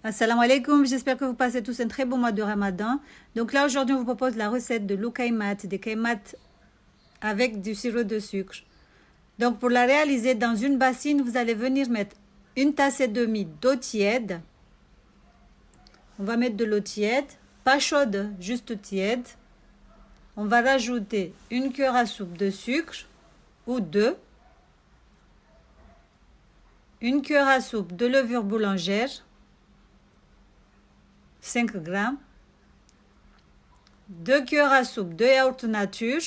Assalamu alaikum, j'espère que vous passez tous un très bon mois de Ramadan. Donc là aujourd'hui on vous propose la recette de l'oukaimat, des kaimat avec du sirop de sucre. Donc pour la réaliser, dans une bassine, vous allez venir mettre une tasse et demie d'eau tiède. On va mettre de l'eau tiède, pas chaude, juste tiède. On va rajouter une cuillère à soupe de sucre ou deux. Une cuillère à soupe de levure boulangère. 5 grammes, 2 cuillères à soupe de yaourt nature.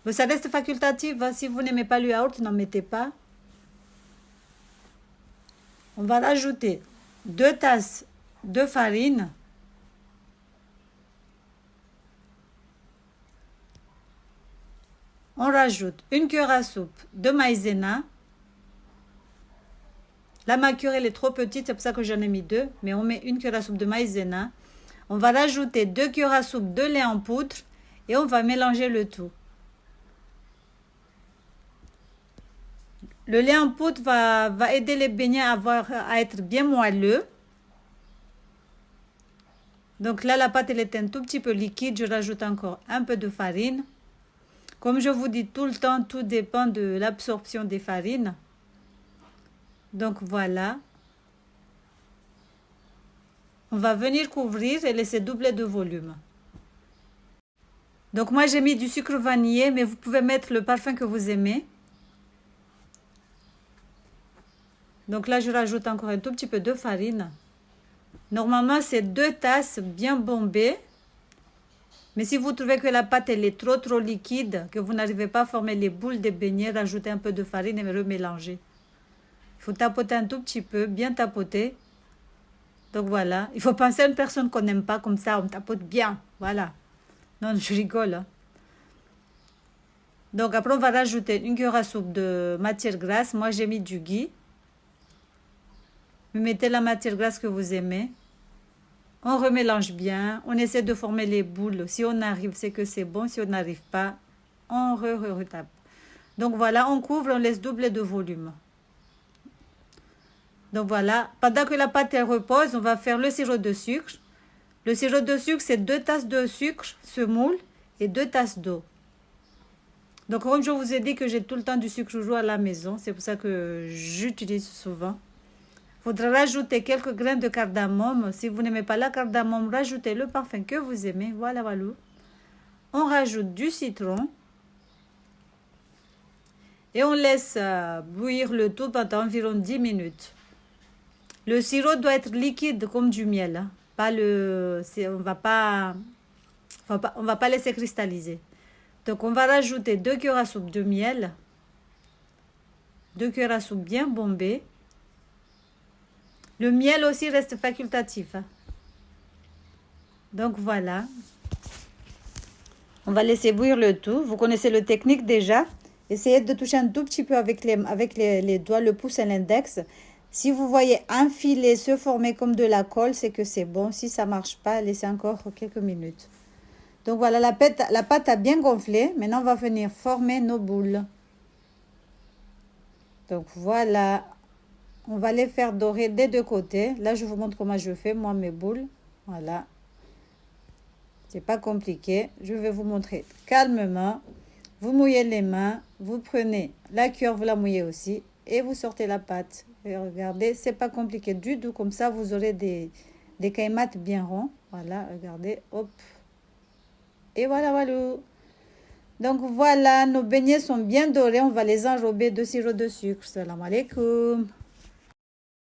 Mais ça reste facultatif, hein. Si vous n'aimez pas le yaourt, n'en mettez pas. On va rajouter 2 tasses de farine. On rajoute une cuillère à soupe de maïzena. La macure, elle est trop petite, c'est pour ça que j'en ai mis 2. Mais on met une cuillère à soupe de maïzena. On va rajouter 2 cuillères à soupe de lait en poudre. Et on va mélanger le tout. Le lait en poudre va aider les beignets à être bien moelleux. Donc là, la pâte, elle est un tout petit peu liquide. Je rajoute encore un peu de farine. Comme je vous dis tout le temps, tout dépend de l'absorption des farines. Donc voilà. On va venir couvrir et laisser doubler de volume. Donc moi j'ai mis du sucre vanillé, mais vous pouvez mettre le parfum que vous aimez. Donc là je rajoute encore un tout petit peu de farine. Normalement c'est 2 tasses bien bombées. Mais si vous trouvez que la pâte elle est trop liquide, que vous n'arrivez pas à former les boules des beignets, rajoutez un peu de farine et remélanger. Il faut tapoter un tout petit peu, bien tapoter. Donc voilà, il faut penser à une personne qu'on n'aime pas, comme ça on tapote bien, voilà. Non, je rigole. Hein. Donc après on va rajouter une cuillère à soupe de matière grasse. Moi j'ai mis du ghee. Vous mettez la matière grasse que vous aimez. On remélange bien, on essaie de former les boules. Si on arrive, c'est que c'est bon. Si on n'arrive pas, on retape. Donc voilà, on couvre, on laisse doubler de volume. Donc voilà, pendant que la pâte elle repose, on va faire le sirop de sucre. Le sirop de sucre, c'est 2 tasses de sucre semoule et 2 tasses d'eau. Donc comme je vous ai dit que j'ai tout le temps du sucre joujou à la maison, c'est pour ça que j'utilise souvent. Il faudra rajouter quelques grains de cardamome. Si vous n'aimez pas la cardamome, rajoutez le parfum que vous aimez. Voilà, voilà. On rajoute du citron. Et on laisse bouillir le tout pendant environ 10 minutes. Le sirop doit être liquide comme du miel. Hein. Pas on va pas laisser cristalliser. Donc on va rajouter 2 cuillères à soupe de miel. 2 cuillères à soupe bien bombées. Le miel aussi reste facultatif. Hein. Donc voilà. On va laisser bouillir le tout. Vous connaissez la technique déjà. Essayez de toucher un tout petit peu avec les doigts, le pouce et l'index. Si vous voyez un filet se former comme de la colle, c'est que c'est bon. Si ça ne marche pas, laissez encore quelques minutes. Donc voilà, la pâte a bien gonflé. Maintenant, on va venir former nos boules. Donc voilà, on va les faire dorer des deux côtés. Là, je vous montre comment je fais, moi, mes boules. Voilà. C'est pas compliqué. Je vais vous montrer calmement. Vous mouillez les mains. Vous prenez la cuillère, vous la mouillez aussi. Et vous sortez la pâte. Et regardez, c'est pas compliqué du tout. Comme ça, vous aurez des kaimat bien ronds. Voilà, regardez, hop. Et voilà, voilà. Donc voilà, nos beignets sont bien dorés. On va les enrober de sirop de sucre. Salam alaikum.